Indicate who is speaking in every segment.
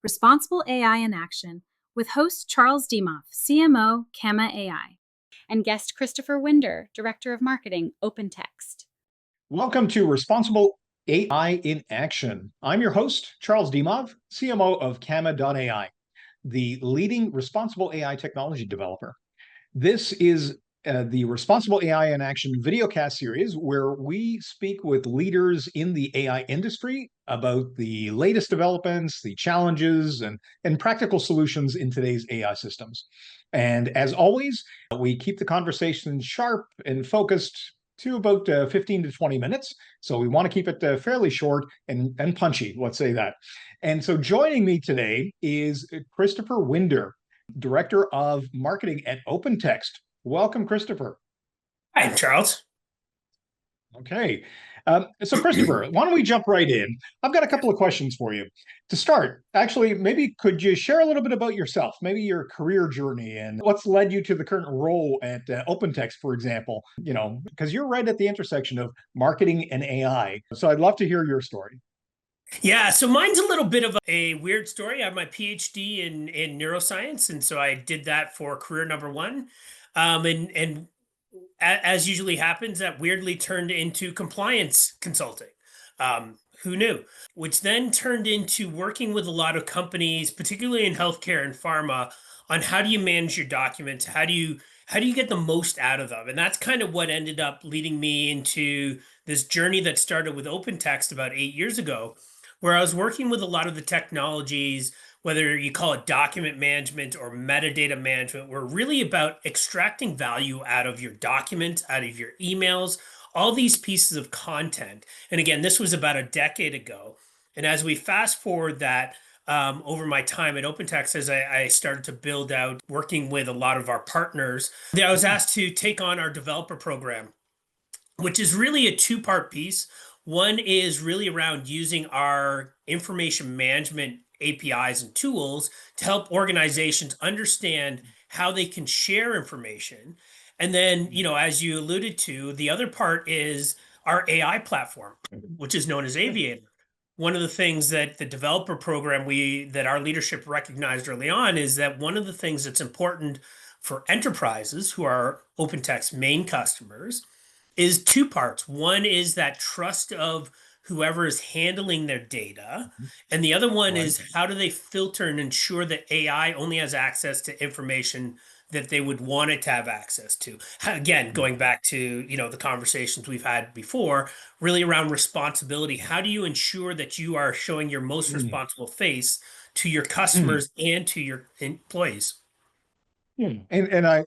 Speaker 1: Responsible AI in Action with host Charles Demoff, CMO, Kama AI.
Speaker 2: And guest Christopher Wynder, Director of Marketing, OpenText.
Speaker 3: Welcome to Responsible AI in Action. I'm your host, Charles Demoff, CMO of Kama.ai, the leading responsible AI technology developer. This is the Responsible AI in Action videocast series where we speak with leaders in the AI industry about the latest developments, the challenges, and practical solutions in today's AI systems. And as always, we keep the conversation sharp and focused to about 15 to 20 minutes. So we want to keep it fairly short and punchy, let's say that. And so joining me today is Christopher Wynder, Director of Marketing at OpenText. Welcome, Christopher.
Speaker 4: Hi, Charles.
Speaker 3: Okay. So Christopher, why don't we jump right in? I've got a couple of questions for you. To start, actually, maybe could you share a little bit about yourself, maybe your career journey and what's led you to the current role at OpenText, for example, because you're right at the intersection of marketing and AI. So I'd love to hear your story.
Speaker 4: Yeah, so mine's a little bit of a weird story. I have my PhD in neuroscience, and so I did that for career number one. And as usually happens, that weirdly turned into compliance consulting. Who knew? Which then turned into working with a lot of companies, particularly in healthcare and pharma, on how do you manage your documents? How do you get the most out of them? And that's kind of what ended up leading me into this journey that started with OpenText about 8 years ago, where I was working with a lot of the technologies, whether you call it document management or metadata management, were really about extracting value out of your documents, out of your emails, all these pieces of content. And again, this was about a decade ago. And as we fast forward that, over my time at OpenText, as I started to build out, working with a lot of our partners, I was asked to take on our developer program, which is really a two-part piece. One is really around using our information management APIs and tools to help organizations understand how they can share information. And then, as you alluded to, the other part is our AI platform, which is known as Aviator. One of the things that the developer program that our leadership recognized early on is that one of the things that's important for enterprises who are OpenText main customers is two parts. One is that trust of whoever is handling their data. And the other one is how do they filter and ensure that AI only has access to information that they would want it to have access to. Again, going back to, the conversations we've had before, really around responsibility. How do you ensure that you are showing your most responsible face to your customers and to your employees?
Speaker 3: And I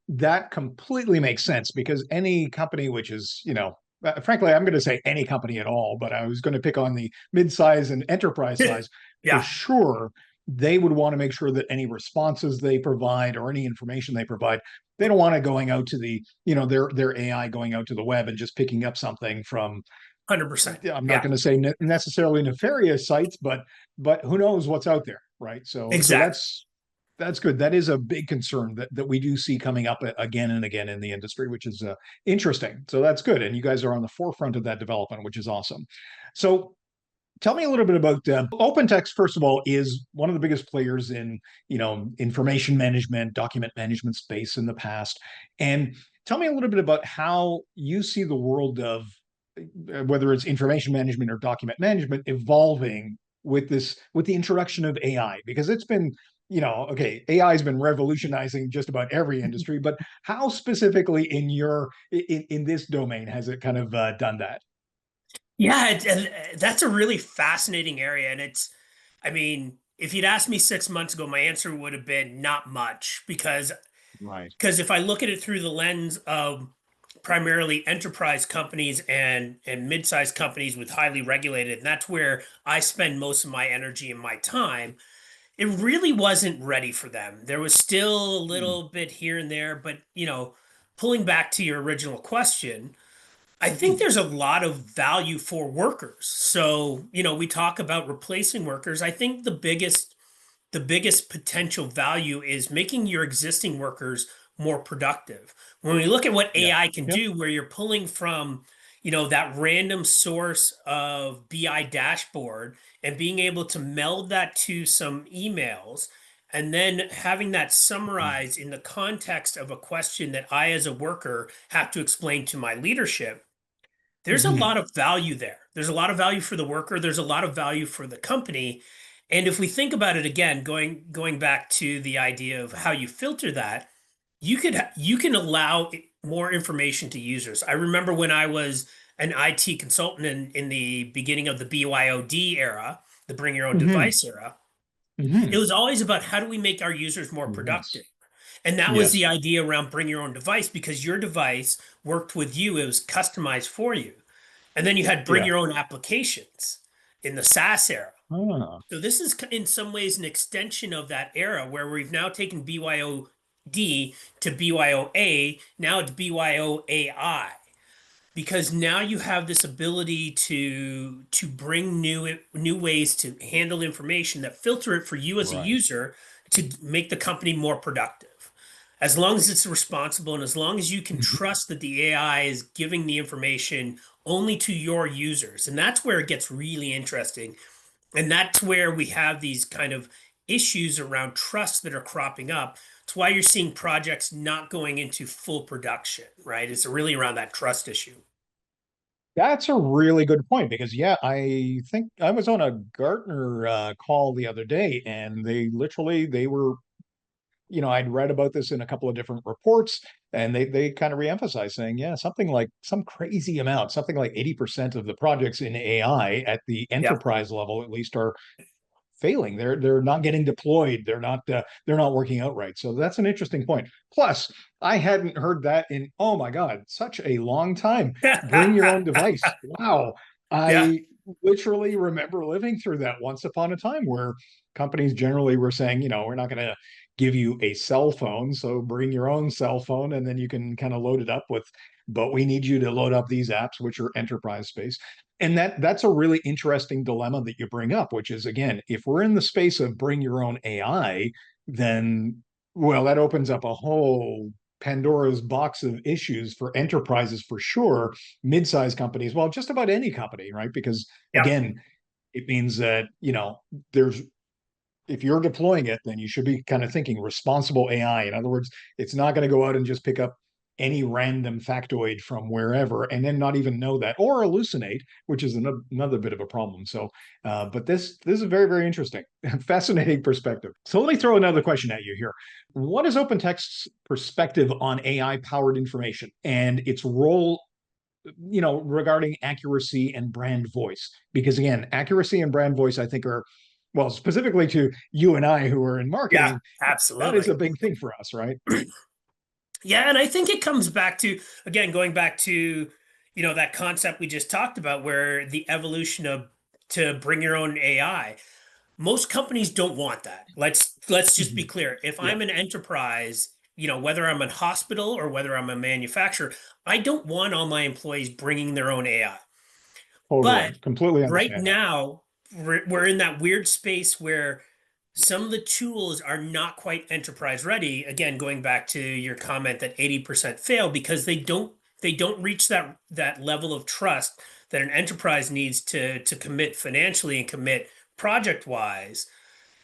Speaker 3: that completely makes sense because any company which is, frankly, I'm going to say any company at all, but I was going to pick on the mid-size and enterprise size for sure. They would want to make sure that any responses they provide or any information they provide, they don't want it going out to the, their AI going out to the web and just picking up something from
Speaker 4: 100%.
Speaker 3: I'm not going to say necessarily nefarious sites, but who knows what's out there, right?
Speaker 4: Exactly.
Speaker 3: So that's good. That is a big concern that we do see coming up again and again in the industry, which is interesting. So that's good. And you guys are on the forefront of that development, which is awesome. So tell me a little bit about OpenText. First of all, is one of the biggest players in, information management, document management space in the past. And tell me a little bit about how you see the world of whether it's information management or document management evolving with the introduction of AI, because it's been AI has been revolutionizing just about every industry, but how specifically in this domain has it kind of done that?
Speaker 4: Yeah, that's a really fascinating area. And if you'd asked me 6 months ago, my answer would have been not much because if I look at it through the lens of primarily enterprise companies and mid-sized companies with highly regulated, and that's where I spend most of my energy and my time, it really wasn't ready for them. There was still a little bit here and there, but pulling back to your original question, I think there's a lot of value for workers. So, we talk about replacing workers. I think the biggest potential value is making your existing workers more productive. When we look at what AI can do, where you're pulling from, that random source of BI dashboard and being able to meld that to some emails and then having that summarized in the context of a question that I, as a worker, have to explain to my leadership. There's a
Speaker 3: Mhm.
Speaker 4: lot of value there. There's a lot of value for the worker. There's a lot of value for the company. And if we think about it again, going back to the idea of how you filter that, you can allow more information to users. I remember when I was an IT consultant in the beginning of the BYOD era, the bring your own
Speaker 3: Mhm.
Speaker 4: device era, it
Speaker 3: Mhm.
Speaker 4: was always about how do we make our users more
Speaker 3: Yes.
Speaker 4: productive? And that was
Speaker 3: Yes.
Speaker 4: the idea around bring your own device because your device worked with you, it was customized for you. And then you had bring
Speaker 3: Yeah.
Speaker 4: your own applications in the SaaS era.
Speaker 3: Ah,
Speaker 4: So this is in some ways an extension of that era where we've now taken BYOD to BYOA. Now it's BYOAI because now you have this ability to bring new ways to handle information that filter it for you as a
Speaker 3: right.
Speaker 4: user to make the company more productive. As long as it's responsible and as long as you can
Speaker 3: Mhm.
Speaker 4: trust that the AI is giving the information only to your users. And that's where it gets really interesting. And that's where we have these kind of issues around trust that are cropping up. It's why you're seeing projects not going into full production, right? It's really around that trust issue.
Speaker 3: That's a really good point because, yeah, I think I was on a Gartner call the other day, and they were, I'd read about this in a couple of different reports, and they kind of reemphasized saying, yeah, something like some crazy amount, something like 80% of the projects in AI at the
Speaker 4: Yeah.
Speaker 3: enterprise level at least are failing. They're not getting deployed. They're not working out right. So that's an interesting point. Plus, I hadn't heard that in, oh my God, such a long time. Bring your own device. Wow.
Speaker 4: Yeah.
Speaker 3: I literally remember living through that once upon a time where companies generally were saying, we're not going to give you a cell phone, so bring your own cell phone and then you can kind of load it up with, but we need you to load up these apps which are enterprise space. And that's a really interesting dilemma that you bring up, which is, again, if we're in the space of bring your own AI, then, well, that opens up a whole Pandora's box of issues for enterprises for sure, mid-sized companies, well, just about any company, right? Because
Speaker 4: Yeah.
Speaker 3: again, it means that, there's if you're deploying it, then you should be kind of thinking responsible AI. In other words, it's not going to go out and just pick up any random factoid from wherever and then not even know that or hallucinate, which is another bit of a problem. So, but this is very, very interesting, fascinating perspective. So let me throw another question at you here. What is OpenText's perspective on AI powered information and its role, regarding accuracy and brand voice? Because again, accuracy and brand voice, I think, are, well, specifically to you and I who are in
Speaker 4: Yeah.
Speaker 3: marketing, that is
Speaker 4: Absolutely.
Speaker 3: a big thing for us, right?
Speaker 4: Yeah, and I think it comes back to, again, going back to, that concept we just talked about where the evolution of to bring your own AI. Most companies don't want that. Let's just be
Speaker 3: Mhm.
Speaker 4: clear. If
Speaker 3: Yeah,
Speaker 4: I'm an enterprise, whether I'm a hospital or whether I'm a manufacturer, I don't want all my employees bringing their own AI. But
Speaker 3: totally. Completely
Speaker 4: right
Speaker 3: understand that.
Speaker 4: now, we're in that weird space where some of the tools are not quite enterprise ready. Again, going back to your comment that 80% fail because they don't reach that level of trust that an enterprise needs to commit financially and commit project wise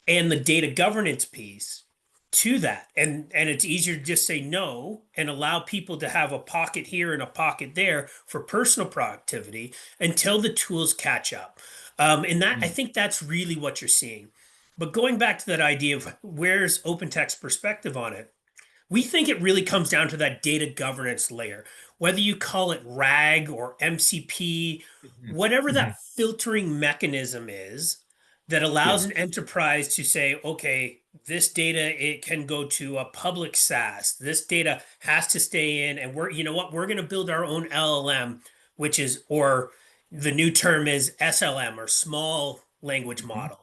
Speaker 4: and the data governance piece to that. And it's easier to just say no and allow people to have a pocket here and a pocket there for personal productivity until the tools catch up. And that I
Speaker 3: Mm.
Speaker 4: think that's really what you're seeing. But going back to that idea of where's OpenText perspective on it, we think it really comes down to that data governance layer. Whether you call it RAG or MCP,
Speaker 3: Mhm.
Speaker 4: whatever
Speaker 3: Mhm.
Speaker 4: that filtering mechanism is that
Speaker 3: Yeah.
Speaker 4: allows an enterprise to say, okay, this data it can go to a public SaaS. This data has to stay in, and you know what, we're going to build our own LLM, which is, or the new term is SLM or small language
Speaker 3: Mhm.
Speaker 4: model.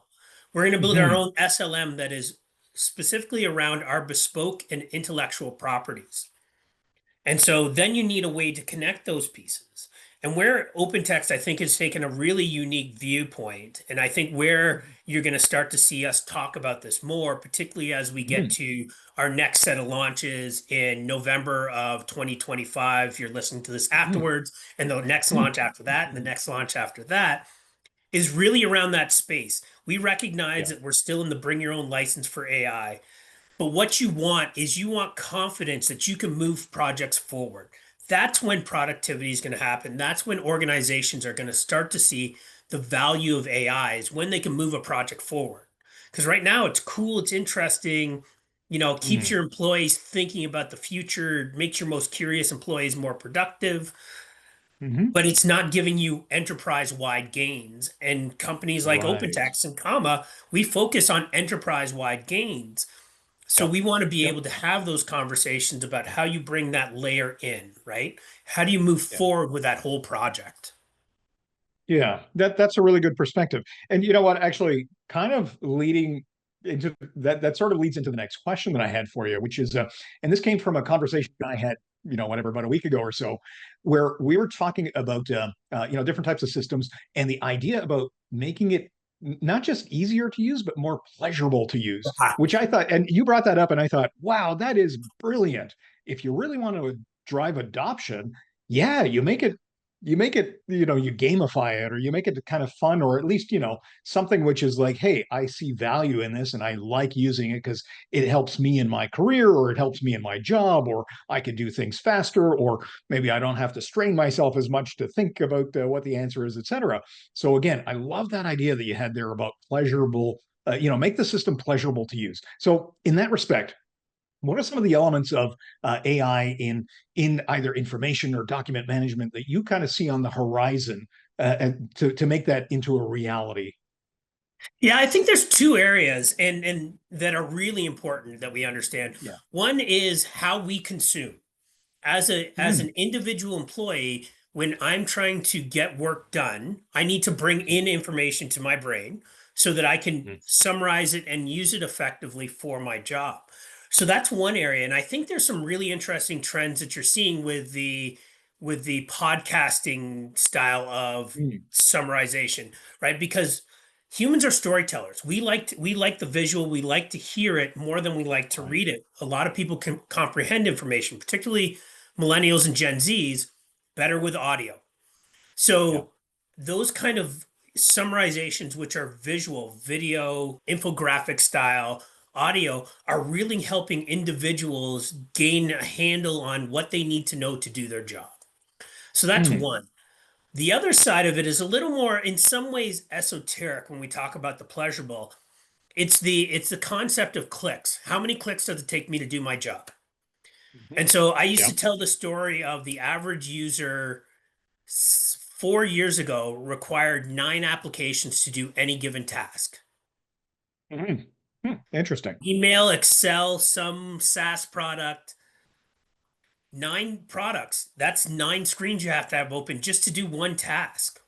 Speaker 4: We're going to build our
Speaker 3: Mhm.
Speaker 4: own SLM that is specifically around our bespoke and intellectual properties. And so then you need a way to connect those pieces. And where OpenText, I think, has taken a really unique viewpoint, and I think where you're going to start to see us talk about this more, particularly as we get
Speaker 3: Mhm.
Speaker 4: to our next set of launches in November of 2025. If you're listening to this
Speaker 3: Mhm.
Speaker 4: afterwards, and the next
Speaker 3: Mhm.
Speaker 4: launch after that, and the next launch after that, is really around that space. We recognize
Speaker 3: Yeah.
Speaker 4: that we're still in the bring your own license for AI. But what you want is you want confidence that you can move projects forward. That's when productivity is going to happen. That's when organizations are going to start to see the value of AI is when they can move a project forward. Because right now it's cool, it's interesting, keeps
Speaker 3: Mhm.
Speaker 4: your employees thinking about the future, makes your most curious employees more productive,
Speaker 3: Mhm.
Speaker 4: but it's not giving you enterprise-wide gains. And companies like
Speaker 3: Right.
Speaker 4: OpenText and Comma, we focus on enterprise-wide gains. So
Speaker 3: Yeah.
Speaker 4: we want to be
Speaker 3: Yeah.
Speaker 4: able to have those conversations about how you bring that layer in, right? How do you move
Speaker 3: Yeah.
Speaker 4: forward with that whole project?
Speaker 3: Yeah, that's a really good perspective. And you know what, actually, kind of leading into that sort of leads into the next question that I had for you, which is, and this came from a conversation I had, whatever, about a week ago or so, where we were talking about, different types of systems and the idea about making it not just easier to use, but more pleasurable to use,
Speaker 4: Ah,
Speaker 3: which I thought, and you brought that up, and I thought, wow, that is brilliant. If you really want to drive adoption, yeah, you make it, you gamify it, or you make it kind of fun, or at least, something which is like, hey, I see value in this and I like using it because it helps me in my career, or it helps me in my job, or I can do things faster, or maybe I don't have to strain myself as much to think about what the answer is, etc. So again, I love that idea that you had there about pleasurable, make the system pleasurable to use. So in that respect, what are some of the elements of AI in either information or document management that you kind of see on the horizon, and to make that into a reality?
Speaker 4: yeah, I think there's two areas and that are really important that we understand.
Speaker 3: Yeah.
Speaker 4: One is how we consume. As
Speaker 3: Mm,
Speaker 4: an individual employee, when I'm trying to get work done, I need to bring in information to my brain so that I can
Speaker 3: mm,
Speaker 4: summarize it and use it effectively for my job. So that's one area. And I think there's some really interesting trends that you're seeing with the podcasting style of
Speaker 3: mm.
Speaker 4: summarization, right? Because humans are storytellers. We like the visual, we like to hear it more than we like to
Speaker 3: Right.
Speaker 4: read it. A lot of people can comprehend information, particularly millennials and Gen Zs, better with audio.
Speaker 3: Yeah.
Speaker 4: So those kind of summarizations, which are visual, video, infographic style, audio, are really helping individuals gain a handle on what they need to know to do their job. So that's
Speaker 3: Mm,
Speaker 4: one. The other side of it is a little more, in some ways, esoteric when we talk about the pleasurable. It's the concept of clicks. How many clicks does it take me to do my job?
Speaker 3: mhm.
Speaker 4: And so I used
Speaker 3: Yeah.
Speaker 4: to tell the story of the average user 4 years ago required 9 applications to do any given task.
Speaker 3: Mhm. Interesting.
Speaker 4: Email, Excel, some SaaS product, 9 products. That's 9 screens you have to have open just to do one task.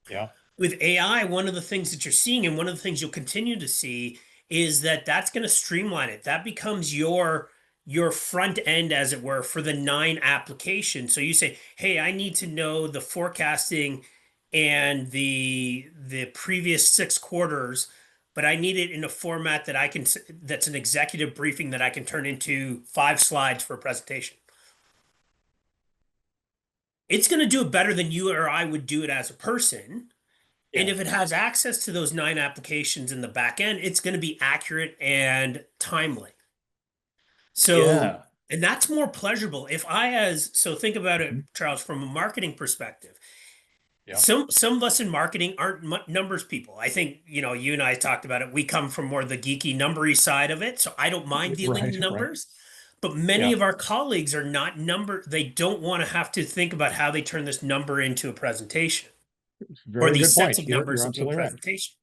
Speaker 3: Yeah.
Speaker 4: With AI, one of the things that you're seeing, and one of the things you'll continue to see, is that that's going to streamline it. That becomes your front end, as it were, for the 9 applications. So you say, hey, I need to know the forecasting and the previous 6 quarters, but I need it in a format that I can that's an executive briefing that I can turn into 5 slides for a presentation. It's going to do it better than you or I would do it as a person. And
Speaker 3: Yeah.
Speaker 4: if it has access to those 9 applications in the back end, it's going to be accurate and timely. So,
Speaker 3: Yeah.
Speaker 4: and that's more pleasurable. So think about it,
Speaker 3: Mhm.
Speaker 4: Charles, from a marketing perspective.
Speaker 3: Yeah.
Speaker 4: Some of us in marketing aren't numbers people. I think, you and I talked about it. We come from more the geeky numbery side of it, so I don't mind dealing
Speaker 3: Right.
Speaker 4: in
Speaker 3: Right.
Speaker 4: numbers. But many
Speaker 3: Yeah.
Speaker 4: of our colleagues are not they don't want to have to think about how they turn this number into a presentation or
Speaker 3: Very
Speaker 4: these
Speaker 3: good
Speaker 4: sets
Speaker 3: point.
Speaker 4: of
Speaker 3: You're
Speaker 4: numbers into a
Speaker 3: absolutely right.
Speaker 4: presentation.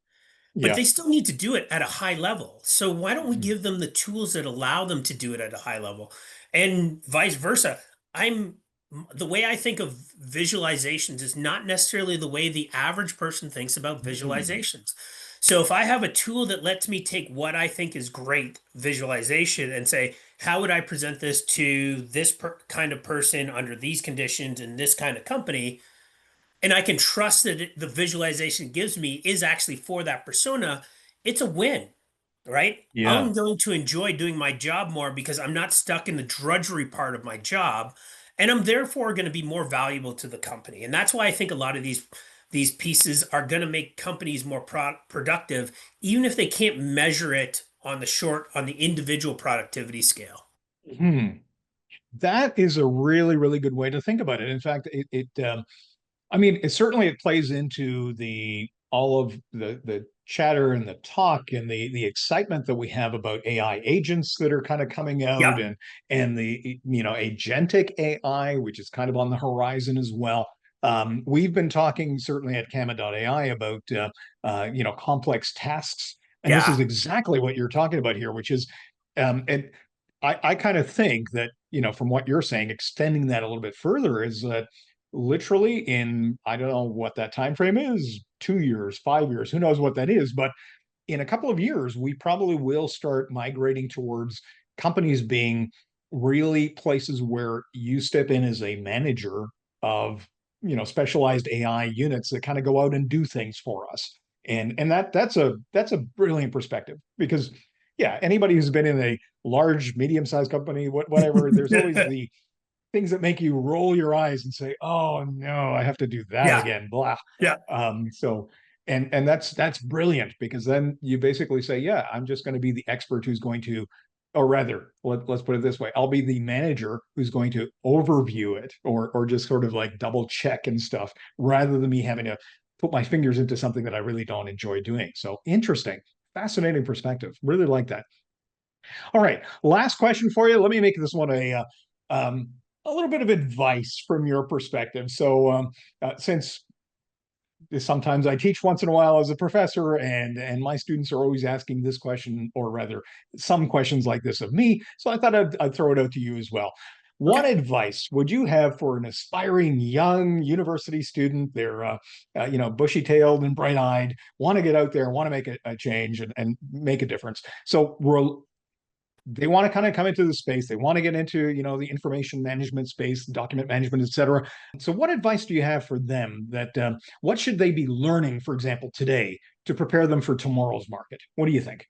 Speaker 4: But
Speaker 3: Yeah.
Speaker 4: they still need to do it at a high level. So why don't we
Speaker 3: Mhm.
Speaker 4: give them the tools that allow them to do it at a high level? And vice versa. I'm the way I think of visualizations is not necessarily the way the average person thinks about
Speaker 3: Mhm.
Speaker 4: visualizations. So if I have a tool that lets me take what I think is great visualization and say, how would I present this to this kind of person under these conditions in this kind of company? and I can trust that the visualization it gives me is actually for that persona, it's a win, right?
Speaker 3: Yeah.
Speaker 4: I'm going to enjoy doing my job more because I'm not stuck in the drudgery part of my job, and I'm therefore going to be more valuable to the company. And that's why I think a lot of these pieces are going to make companies more productive, even if they can't measure it on the individual productivity scale.
Speaker 3: Hmm. That is a really, really good way to think about it. In fact, I mean, it plays into the all of the chatter and the talk and the excitement that we have about AI agents that are kind of coming out,
Speaker 4: Yeah,
Speaker 3: and the agentic AI, which is kind of on the horizon as well. We've been talking certainly at Gamma.ai about complex tasks, and this is
Speaker 4: yeah,
Speaker 3: exactly what you're talking about here, which is and I kind of think that, from what you're saying, extending that a little bit further is that literally in, I don't know what that time frame is, 2 years, 5 years, who knows what that is, but in a couple of years we probably will start migrating towards companies being really places where you step in as a manager of specialized AI units that kind of go out and do things for us. And that's a brilliant perspective, because yeah, anybody who's been in a large medium-sized company, whatever, there's always the things that make you roll your eyes and say, "Oh no, I have to do that
Speaker 4: yeah,
Speaker 3: again." Blah.
Speaker 4: yeah.
Speaker 3: So, and that's brilliant, because then you basically say, "Yeah, I'm just going to be the expert who's going to, or rather, let's put it this way: I'll be the manager who's going to overview it, or just sort of like double check and stuff, rather than me having to put my fingers into something that I really don't enjoy doing." So interesting, fascinating perspective. Really like that. All right, last question for you. Let me make this one um, a little bit of advice from your perspective. So, since sometimes I teach once in a while as a professor, and my students are always asking this question, or rather, some questions like this of me, so I thought I'd throw it out to you as well. What
Speaker 4: Okay.
Speaker 3: advice would you have for an aspiring young university student? They're, bushy-tailed and bright-eyed, want to get out there, want to make a change and make a difference. So they want to kind of come into the space. They want to get into, the information management space, document management, et cetera. So what advice do you have for them, that what should they be learning, for example, today, to prepare them for tomorrow's market? What do you think?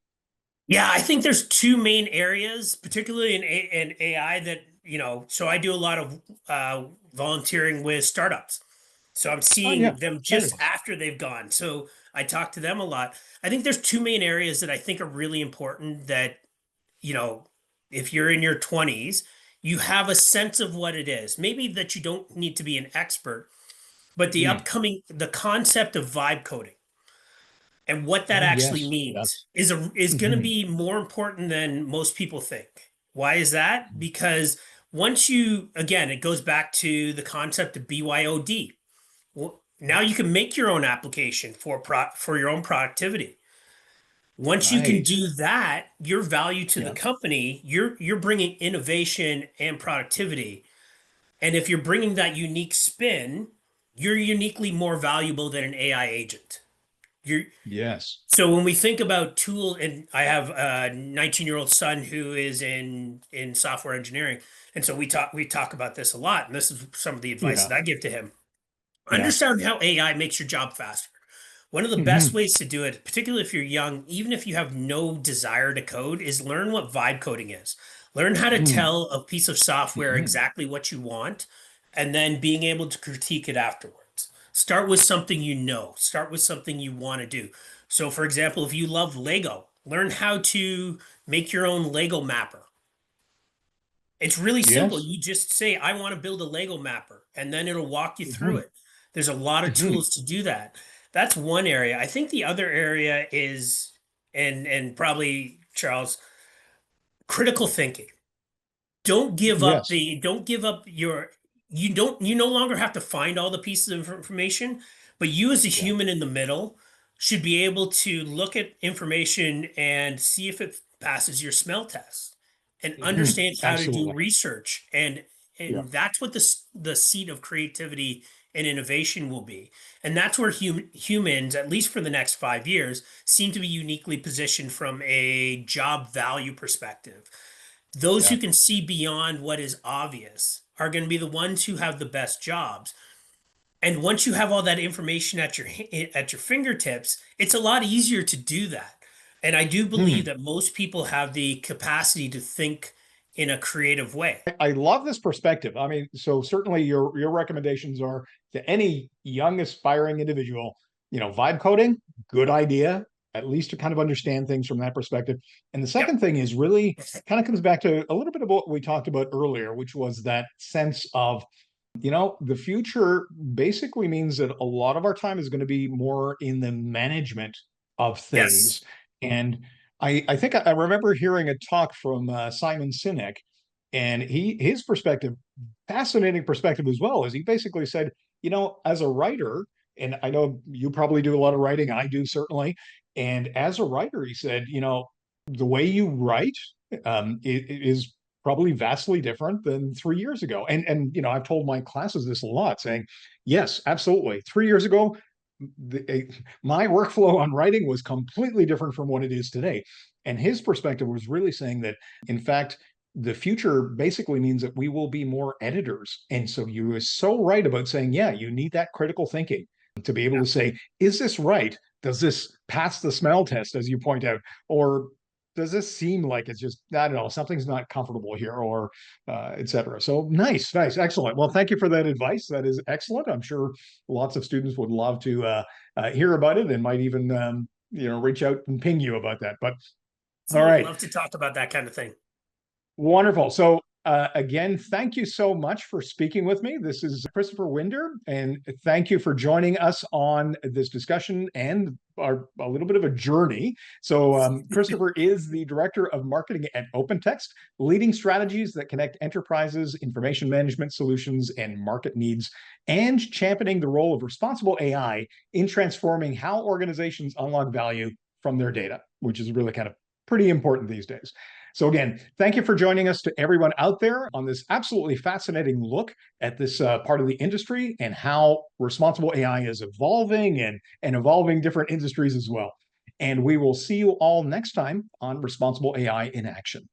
Speaker 4: Yeah, I think there's two main areas, particularly in AI, that, so I do a lot of volunteering with startups. So I'm
Speaker 3: Oh, yeah.
Speaker 4: seeing them just
Speaker 3: Fabulous.
Speaker 4: after they've gone. So I talk to them a lot. I think there's two main areas that I think are really important that, you know, if you're in your 20s, you have a sense of what it is. Maybe that you don't need to be an expert, but
Speaker 3: Hmm.
Speaker 4: the concept of vibe coding and what that
Speaker 3: Oh,
Speaker 4: actually
Speaker 3: yes.
Speaker 4: means
Speaker 3: Yes.
Speaker 4: is going to
Speaker 3: Hmm.
Speaker 4: be more important than most people think. Why is that? Because once you, again, it goes back to the concept of BYOD. Well, now you can make your own application for your own productivity. Once you can
Speaker 3: Right.
Speaker 4: do that, your value to the
Speaker 3: Yeah.
Speaker 4: company, you're bringing innovation and productivity. And if you're bringing that unique spin, you're uniquely more valuable than an AI agent. You're
Speaker 3: Yes.
Speaker 4: So when we think about tool, and I have a 19-year-old son who is in software engineering, and so we talk about this a lot, and this is some of the advice
Speaker 3: Yeah.
Speaker 4: that I give to him.
Speaker 3: Yeah.
Speaker 4: Understand how AI makes your job faster. One of the best
Speaker 3: Hmm.
Speaker 4: ways to do it, particularly if you're young, even if you have no desire to code, is learn what vibe coding is. Learn how to
Speaker 3: Hmm.
Speaker 4: tell a piece of software
Speaker 3: Hmm.
Speaker 4: exactly what you want, and then being able to critique it afterwards. Start with something you know, start with something you want to do. So, for example, if you love Lego, learn how to make your own Lego mapper. It's really simple.
Speaker 3: Yes.
Speaker 4: You just say, I want to build a Lego mapper, and then it'll walk you through
Speaker 3: Hmm.
Speaker 4: it. There's a lot of
Speaker 3: Hmm.
Speaker 4: tools to do that. That's one area. I think the other area is, and probably Charles, critical thinking.
Speaker 3: Yes.
Speaker 4: Don't give up you no longer have to find all the pieces of information, but you as a
Speaker 3: Yeah.
Speaker 4: human in the middle should be able to look at information and see if it passes your smell test and
Speaker 3: Hmm.
Speaker 4: understand how to do
Speaker 3: Absolutely.
Speaker 4: research, and
Speaker 3: Yeah.
Speaker 4: that's what the seat of creativity and innovation will be. And that's where humans, at least for the next 5 years, seem to be uniquely positioned from a job value perspective. Those
Speaker 3: Yeah.
Speaker 4: who can see beyond what is obvious are going to be the ones who have the best jobs. And once you have all that information at your fingertips, it's a lot easier to do that. And I do believe
Speaker 3: Hmm.
Speaker 4: that most people have the capacity to think in a creative way.
Speaker 3: I love this perspective. I mean, so certainly your recommendations are to any young aspiring individual, vibe coding, good idea, at least to kind of understand things from that perspective. And the
Speaker 4: Yep.
Speaker 3: second thing is really kind of comes back to a little bit of what we talked about earlier, which was that sense of, the future basically means that a lot of our time is going to be more in the management of things.
Speaker 4: Yes.
Speaker 3: And I think I remember hearing a talk from Simon Sinek, and his perspective, fascinating perspective as well, is he basically said, as a writer, and I know you probably do a lot of writing, I do certainly, and as a writer, he said, the way you write is probably vastly different than 3 years ago. And I've told my classes this a lot, saying, yes, absolutely. 3 years ago, my workflow on writing was completely different from what it is today. And his perspective was really saying that, in fact, the future basically means that we will be more editors. And so you are so right about saying, yeah, you need that critical thinking to be able to say, is this right? Does this pass the smell test, as you point out? Or does this seem like it's just, I don't know, something's not comfortable here, or et cetera. So nice, excellent. Well, thank you for that advice. That is excellent. I'm sure lots of students would love to hear about it and might even, reach out and ping you about that. But all
Speaker 4: I'd
Speaker 3: right.
Speaker 4: love to talk about that kind of thing.
Speaker 3: Wonderful. So, again, thank you so much for speaking with me. This is Christopher Wynder, and thank you for joining us on this discussion and a little bit of a journey. So, Christopher is the Director of Marketing at OpenText, leading strategies that connect enterprises, information management solutions, and market needs, and championing the role of responsible AI in transforming how organizations unlock value from their data, which is really kind of pretty important these days. So again, thank you for joining us, to everyone out there, on this absolutely fascinating look at this part of the industry and how responsible AI is evolving and evolving different industries as well. And we will see you all next time on Responsible AI in Action.